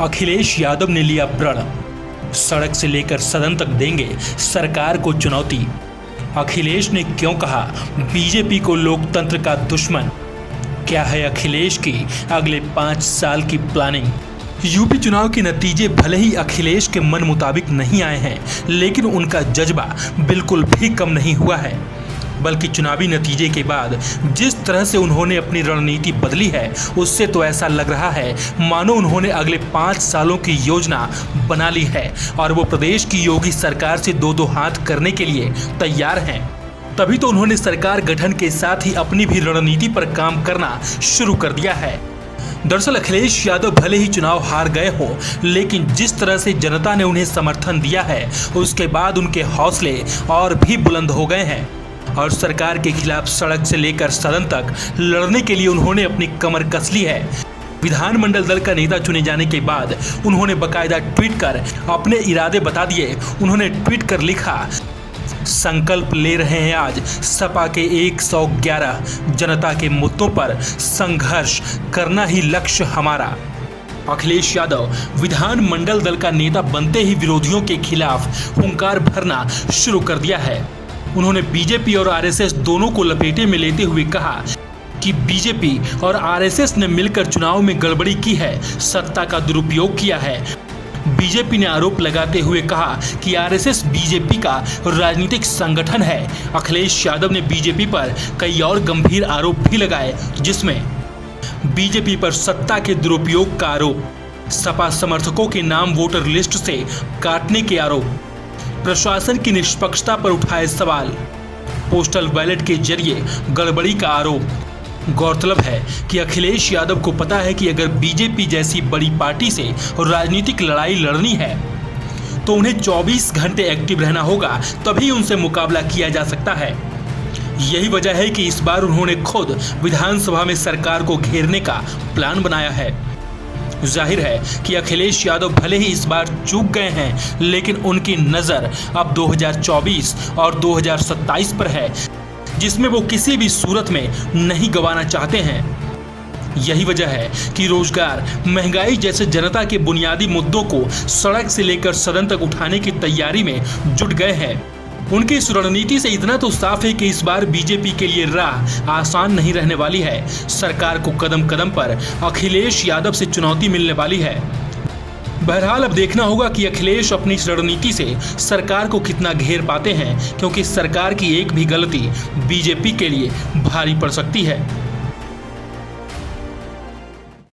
अखिलेश यादव ने लिया प्रण, सड़क से लेकर सदन तक देंगे सरकार को चुनौती। अखिलेश ने क्यों कहा बीजेपी को लोकतंत्र का दुश्मन? क्या है अखिलेश की अगले 5 साल की प्लानिंग? यूपी चुनाव के नतीजे भले ही अखिलेश के मन मुताबिक नहीं आए हैं, लेकिन उनका जज्बा बिल्कुल भी कम नहीं हुआ है। बल्कि चुनावी नतीजे के बाद जिस तरह से उन्होंने अपनी रणनीति बदली है, उससे तो ऐसा लग रहा है मानो उन्होंने अगले 5 सालों की योजना बना ली है और वो प्रदेश की योगी सरकार से दो हाथ करने के लिए तैयार हैं। तभी तो उन्होंने सरकार गठन के साथ ही अपनी भी रणनीति पर काम करना शुरू कर दिया है। दरअसल अखिलेश यादव भले ही चुनाव हार गए हों, लेकिन जिस तरह से जनता ने उन्हें समर्थन दिया है, उसके बाद उनके हौसले और भी बुलंद हो गए हैं और सरकार के खिलाफ सड़क से लेकर सदन तक लड़ने के लिए उन्होंने अपनी कमर कस ली है। विधानमंडल दल का नेता चुने जाने के बाद उन्होंने बाकायदा ट्वीट कर अपने इरादे बता दिए। उन्होंने ट्वीट कर लिखा, संकल्प ले रहे हैं आज सपा के 111 जनता के मुद्दों पर संघर्ष करना ही लक्ष्य हमारा। अखिलेश यादव विधानमंडल दल का नेता बनते ही विरोधियों के खिलाफ हुंकार भरना शुरू कर दिया है। उन्होंने बीजेपी और आरएसएस दोनों को लपेटे में लेते हुए कहा कि बीजेपी और आरएसएस ने मिलकर चुनाव में गड़बड़ी की है, सत्ता का दुरुपयोग किया है। बीजेपी ने आरोप लगाते हुए कहा कि आरएसएस बीजेपी का राजनीतिक संगठन है। अखिलेश यादव ने बीजेपी पर कई और गंभीर आरोप भी लगाए, जिसमें बीजेपी पर सत्ता के दुरुपयोग का आरोप, सपा समर्थकों के नाम वोटर लिस्ट से काटने के आरोप, प्रशासन की निष्पक्षता पर उठाए सवाल, पोस्टल बैलेट के जरिए गड़बड़ी का आरोप। गौरतलब है कि अखिलेश यादव को पता है कि अगर बीजेपी जैसी बड़ी पार्टी से राजनीतिक लड़ाई लड़नी है तो उन्हें 24 घंटे एक्टिव रहना होगा, तभी उनसे मुकाबला किया जा सकता है। यही वजह है कि इस बार उन्होंने खुद विधानसभा में सरकार को घेरने का प्लान बनाया है। जाहिर है कि अखिलेश यादव भले ही इस बार चूक गए हैं, लेकिन उनकी नज़र अब 2024 और 2027 पर है, जिसमें वो किसी भी सूरत में नहीं गंवाना चाहते हैं। यही वजह है कि रोजगार, महंगाई जैसे जनता के बुनियादी मुद्दों को सड़क से लेकर सदन तक उठाने की तैयारी में जुट गए हैं। उनकी इस रणनीति से इतना तो साफ है कि इस बार बीजेपी के लिए राह आसान नहीं रहने वाली है। सरकार को कदम कदम पर अखिलेश यादव से चुनौती मिलने वाली है। बहरहाल अब देखना होगा कि अखिलेश अपनी इस रणनीति से सरकार को कितना घेर पाते हैं, क्योंकि सरकार की एक भी गलती बीजेपी के लिए भारी पड़ सकती है।